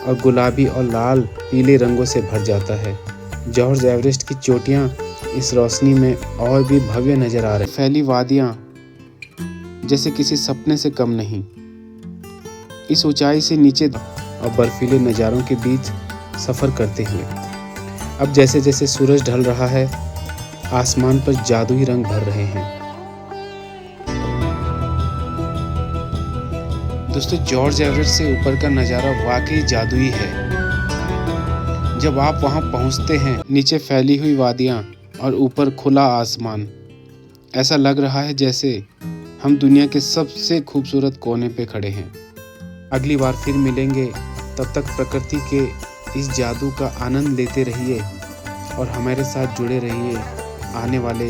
और गुलाबी और लाल पीले रंगों से भर जाता है। जॉर्ज एवरेस्ट की चोटियाँ इस रोशनी में और भी भव्य नजर आ रही, फैली वादियाँ जैसे किसी सपने से कम नहीं। इस ऊंचाई से नीचे और बर्फीले नज़ारों के बीच सफ़र करते हुए अब जैसे जैसे सूरज ढल रहा है, आसमान पर जादुई रंग भर रहे हैं। दोस्तों, जॉर्ज एवरेस्ट से ऊपर का नज़ारा वाकई जादुई है। जब आप वहां पहुंचते हैं, नीचे फैली हुई वादियां और ऊपर खुला आसमान, ऐसा लग रहा है जैसे हम दुनिया के सबसे खूबसूरत कोने पे खड़े हैं। अगली बार फिर मिलेंगे, तब तक प्रकृति के इस जादू का आनंद लेते रहिए और हमारे साथ जुड़े रहिए आने वाले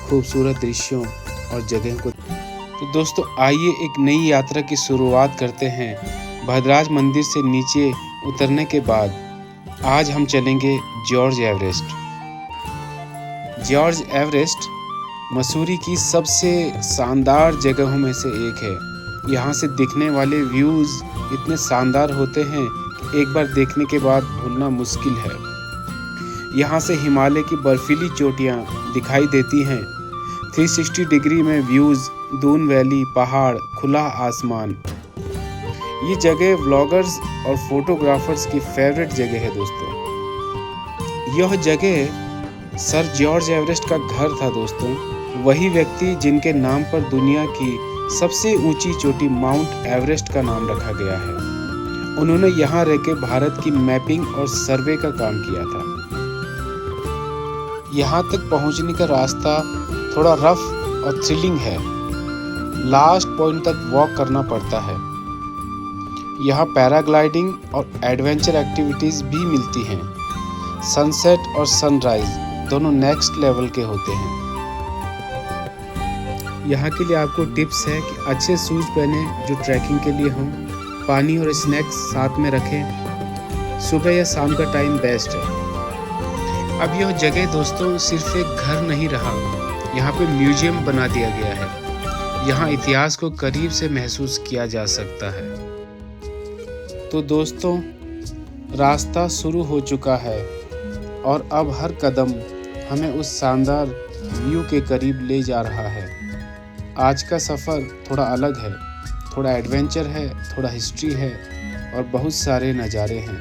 खूबसूरत दृश्यों और जगह को। तो दोस्तों, आइए एक नई यात्रा की शुरुआत करते हैं। भद्रराज मंदिर से नीचे उतरने के बाद आज हम चलेंगे George Everest. George Everest Mussoorie की सबसे शानदार जगहों में से एक है। यहाँ से दिखने वाले व्यूज़ इतने शानदार होते हैं कि एक बार देखने के बाद भूलना मुश्किल है। यहाँ से हिमालय की बर्फीली चोटियाँ दिखाई देती हैं। 360 डिग्री में व्यूज़, दून वैली, पहाड़, खुला आसमान। ये जगह व्लॉगर्स और फोटोग्राफर्स की फेवरेट जगह है दोस्तों। यह जगह सर जॉर्ज एवरेस्ट का घर था दोस्तों। वही व्यक्ति जिनके नाम पर दुनिया की सबसे ऊंची चोटी माउंट एवरेस्ट का नाम रखा गया है। उन्होंने यहाँ रहकर भारत की मैपिंग और सर्वे का काम किया था। यहाँ तक पहुँचने का रास्ता थोड़ा रफ और थ्रिलिंग है। लास्ट पॉइंट तक वॉक करना पड़ता है। यहाँ पैराग्लाइडिंग और एडवेंचर एक्टिविटीज़ भी मिलती हैं। सनसेट और सनराइज दोनों नेक्स्ट लेवल के होते हैं। यहाँ के लिए आपको टिप्स है कि अच्छे शूज़ पहने जो ट्रैकिंग के लिए हों, पानी और स्नैक्स साथ में रखें। सुबह या शाम का टाइम बेस्ट है। अब यह जगह दोस्तों सिर्फ एक घर नहीं रहा, यहाँ पे म्यूजियम बना दिया गया है। यहाँ इतिहास को करीब से महसूस किया जा सकता है। तो दोस्तों, रास्ता शुरू हो चुका है और अब हर कदम हमें उस शानदार व्यू के करीब ले जा रहा है। आज का सफ़र थोड़ा अलग है, थोड़ा एडवेंचर है, थोड़ा हिस्ट्री है और बहुत सारे नज़ारे हैं।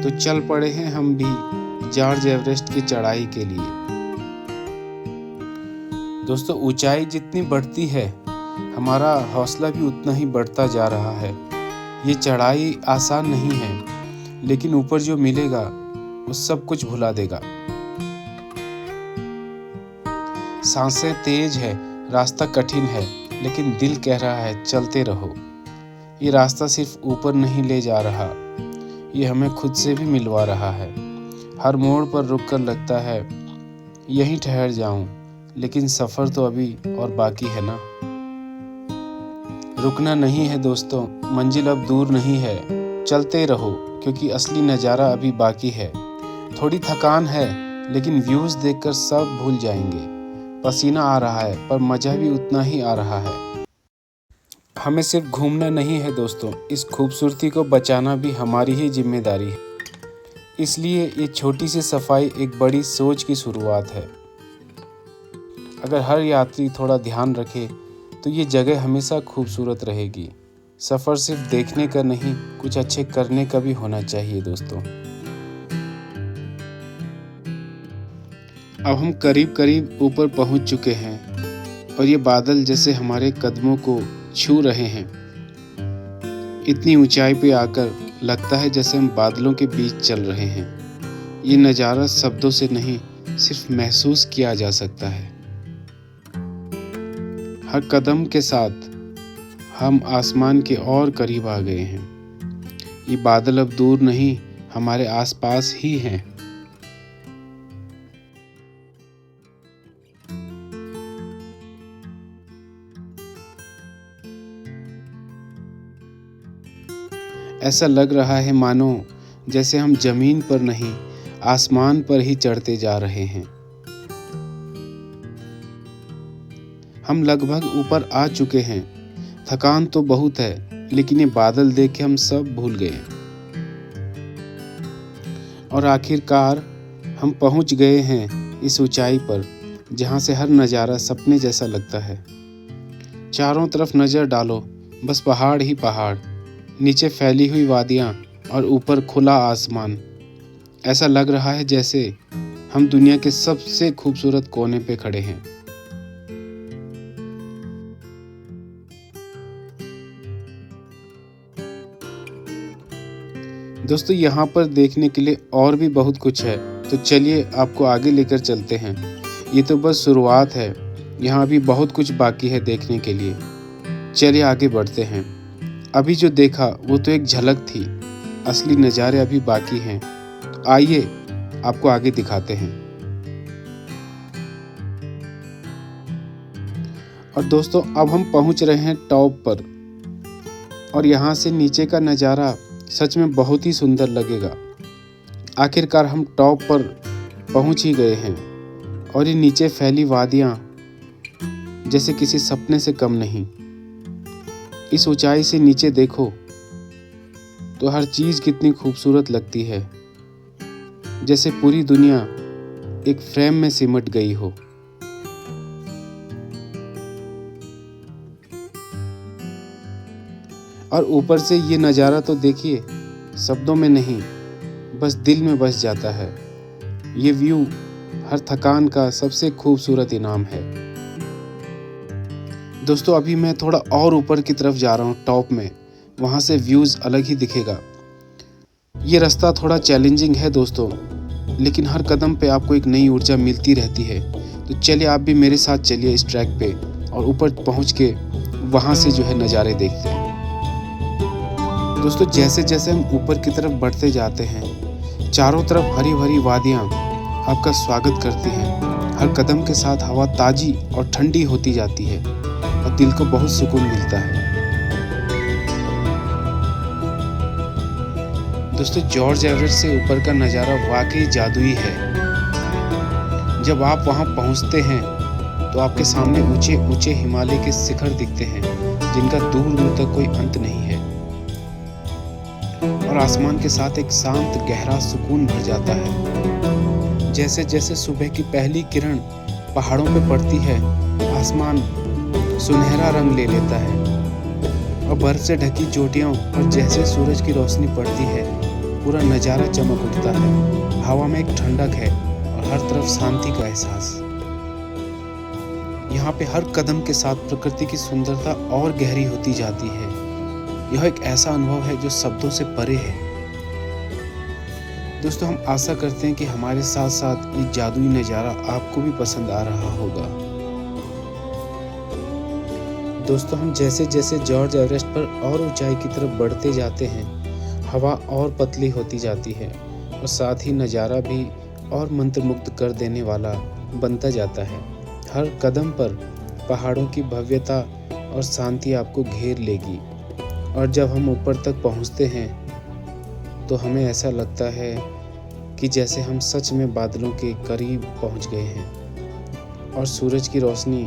तो चल पड़े हैं हम भी जॉर्ज एवरेस्ट की चढ़ाई के लिए। दोस्तों, ऊंचाई जितनी बढ़ती है, हमारा हौसला भी उतना ही बढ़ता जा रहा है। ये चढ़ाई आसान नहीं है, लेकिन ऊपर जो मिलेगा वो सब कुछ भुला देगा। सांसें तेज है, रास्ता कठिन है, लेकिन दिल कह रहा है चलते रहो। ये रास्ता सिर्फ ऊपर नहीं ले जा रहा, ये हमें खुद से भी मिलवा रहा है। हर मोड़ पर रुक कर लगता है यहीं ठहर जाऊं, लेकिन सफ़र तो अभी और बाकी है ना। रुकना नहीं है दोस्तों, मंजिल अब दूर नहीं है। चलते रहो क्योंकि असली नज़ारा अभी बाकी है। थोड़ी थकान है, लेकिन व्यूज़ देखकर सब भूल जाएंगे। पसीना आ रहा है, पर मज़ा भी उतना ही आ रहा है। हमें सिर्फ घूमना नहीं है दोस्तों, इस खूबसूरती को बचाना भी हमारी ही जिम्मेदारी है। इसलिए ये छोटी सी सफाई एक बड़ी सोच की शुरुआत है। अगर हर यात्री थोड़ा ध्यान रखे तो ये जगह हमेशा खूबसूरत रहेगी। सफ़र सिर्फ देखने का नहीं, कुछ अच्छे करने का भी होना चाहिए दोस्तों। अब हम करीब करीब ऊपर पहुंच चुके हैं और ये बादल जैसे हमारे कदमों को छू रहे हैं। इतनी ऊंचाई पे आकर लगता है जैसे हम बादलों के बीच चल रहे हैं। ये नज़ारा शब्दों से नहीं, सिर्फ महसूस किया जा सकता है। हर कदम के साथ हम आसमान के और करीब आ गए हैं। ये बादल अब दूर नहीं, हमारे आसपास ही हैं। ऐसा लग रहा है मानो जैसे हम जमीन पर नहीं, आसमान पर ही चढ़ते जा रहे हैं। हम लगभग ऊपर आ चुके हैं। थकान तो बहुत है, लेकिन ये बादल देख के हम सब भूल गए। और आखिरकार हम पहुंच गए हैं इस ऊंचाई पर जहां से हर नज़ारा सपने जैसा लगता है। चारों तरफ नज़र डालो, बस पहाड़ ही पहाड़, नीचे फैली हुई वादियां और ऊपर खुला आसमान। ऐसा लग रहा है जैसे हम दुनिया के सबसे खूबसूरत कोने पे खड़े हैं। दोस्तों, यहाँ पर देखने के लिए और भी बहुत कुछ है, तो चलिए आपको आगे लेकर चलते हैं। ये तो बस शुरुआत है, यहाँ भी बहुत कुछ बाकी है देखने के लिए। चलिए आगे बढ़ते हैं। अभी जो देखा वो तो एक झलक थी, असली नज़ारे अभी बाकी हैं। तो आइए आपको आगे दिखाते हैं। और दोस्तों, अब हम पहुंच रहे हैं टॉप पर और यहाँ से नीचे का नज़ारा सच में बहुत ही सुंदर लगेगा। आखिरकार हम टॉप पर पहुंच ही गए हैं और ये नीचे फैली वादियाँ जैसे किसी सपने से कम नहीं। इस ऊंचाई से नीचे देखो तो हर चीज़ कितनी खूबसूरत लगती है, जैसे पूरी दुनिया एक फ्रेम में सिमट गई हो। और ऊपर से ये नज़ारा तो देखिए, शब्दों में नहीं बस दिल में बस जाता है। ये व्यू हर थकान का सबसे खूबसूरत इनाम है। दोस्तों, अभी मैं थोड़ा और ऊपर की तरफ जा रहा हूँ टॉप में, वहाँ से व्यूज़ अलग ही दिखेगा। ये रास्ता थोड़ा चैलेंजिंग है दोस्तों, लेकिन हर कदम पे आपको एक नई ऊर्जा मिलती रहती है। तो चलिए आप भी मेरे साथ चलिए इस ट्रैक पे और ऊपर पहुँच के वहाँ से जो है नज़ारे देखते हैं। दोस्तों, जैसे जैसे हम ऊपर की तरफ बढ़ते जाते हैं, चारों तरफ हरी भरी वादियाँ आपका स्वागत करती हैं। हर कदम के साथ हवा ताज़ी और ठंडी होती जाती है और दिल को बहुत सुकून मिलता है। दोस्तों, जॉर्ज एवरेस्ट से ऊपर का नज़ारा वाकई जादुई है। जब आप वहाँ पहुँचते हैं तो आपके सामने ऊंचे ऊंचे हिमालय के शिखर दिखते हैं, जिनका दूर दूर तक कोई अंत नहीं है। और आसमान के साथ एक शांत गहरा सुकून भर जाता है। जैसे जैसे सुबह की पहली किरण पहाड़ों पे पड़ती है, आसमान सुनहरा रंग ले लेता है और बर्फ से ढकी चोटियों पर जैसे सूरज की रोशनी पड़ती है, पूरा नज़ारा चमक उठता है। हवा में एक ठंडक है और हर तरफ शांति का एहसास। यहाँ पे हर कदम के साथ प्रकृति की सुंदरता और गहरी होती जाती है। यह एक ऐसा अनुभव है जो शब्दों से परे है। दोस्तों, हम आशा करते हैं कि हमारे साथ साथ ये जादुई नज़ारा आपको भी पसंद आ रहा होगा। दोस्तों, हम जैसे जैसे जॉर्ज एवरेस्ट पर और ऊंचाई की तरफ बढ़ते जाते हैं, हवा और पतली होती जाती है और साथ ही नज़ारा भी और मंत्रमुग्ध कर देने वाला बनता जाता है। हर कदम पर पहाड़ों की भव्यता और शांति आपको घेर लेगी और जब हम ऊपर तक पहुंचते हैं तो हमें ऐसा लगता है कि जैसे हम सच में बादलों के करीब पहुंच गए हैं और सूरज की रोशनी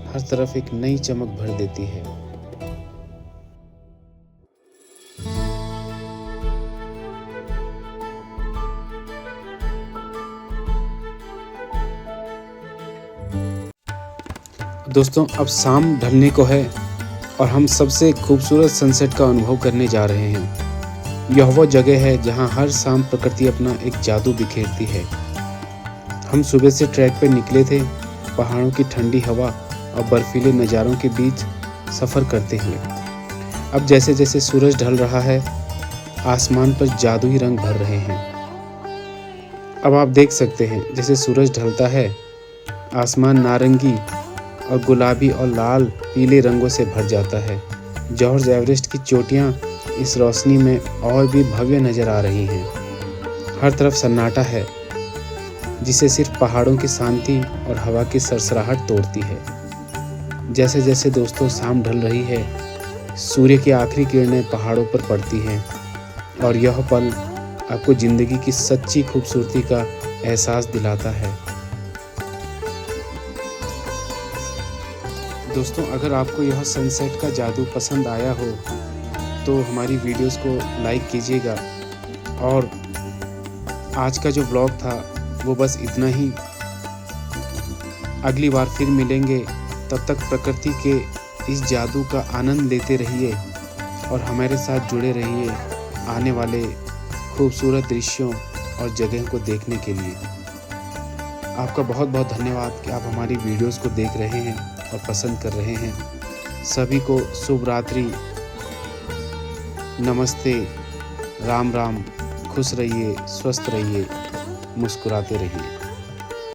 हर तरफ एक नई चमक भर देती है। दोस्तों, अब शाम ढलने को है और हम सबसे खूबसूरत सनसेट का अनुभव करने जा रहे हैं। यह वो जगह है जहां हर शाम प्रकृति अपना एक जादू बिखेरती है। हम सुबह से ट्रैक पर निकले थे, पहाड़ों की ठंडी हवा और बर्फीले नज़ारों के बीच सफ़र करते हुए। अब जैसे जैसे सूरज ढल रहा है, आसमान पर जादुई रंग भर रहे हैं। अब आप देख सकते हैं जैसे सूरज ढलता है, आसमान नारंगी और गुलाबी और लाल पीले रंगों से भर जाता है। जॉर्ज एवरेस्ट की चोटियाँ इस रोशनी में और भी भव्य नज़र आ रही हैं। हर तरफ सन्नाटा है जिसे सिर्फ पहाड़ों की शांति और हवा की सरसराहट तोड़ती है। जैसे जैसे दोस्तों शाम ढल रही है, सूर्य की आखिरी किरणें पहाड़ों पर पड़ती हैं और यह पल आपको ज़िंदगी की सच्ची खूबसूरती का एहसास दिलाता है। दोस्तों, अगर आपको यह सनसेट का जादू पसंद आया हो तो हमारी वीडियोस को लाइक कीजिएगा। और आज का जो ब्लॉग था वो बस इतना ही। अगली बार फिर मिलेंगे, तब तक प्रकृति के इस जादू का आनंद लेते रहिए और हमारे साथ जुड़े रहिए आने वाले खूबसूरत दृश्यों और जगह को देखने के लिए। आपका बहुत बहुत धन्यवाद कि आप हमारी वीडियोस को देख रहे हैं और पसंद कर रहे हैं। सभी को शुभ रात्रि, नमस्ते, राम राम। खुश रहिए, स्वस्थ रहिए, मुस्कुराते रहिए।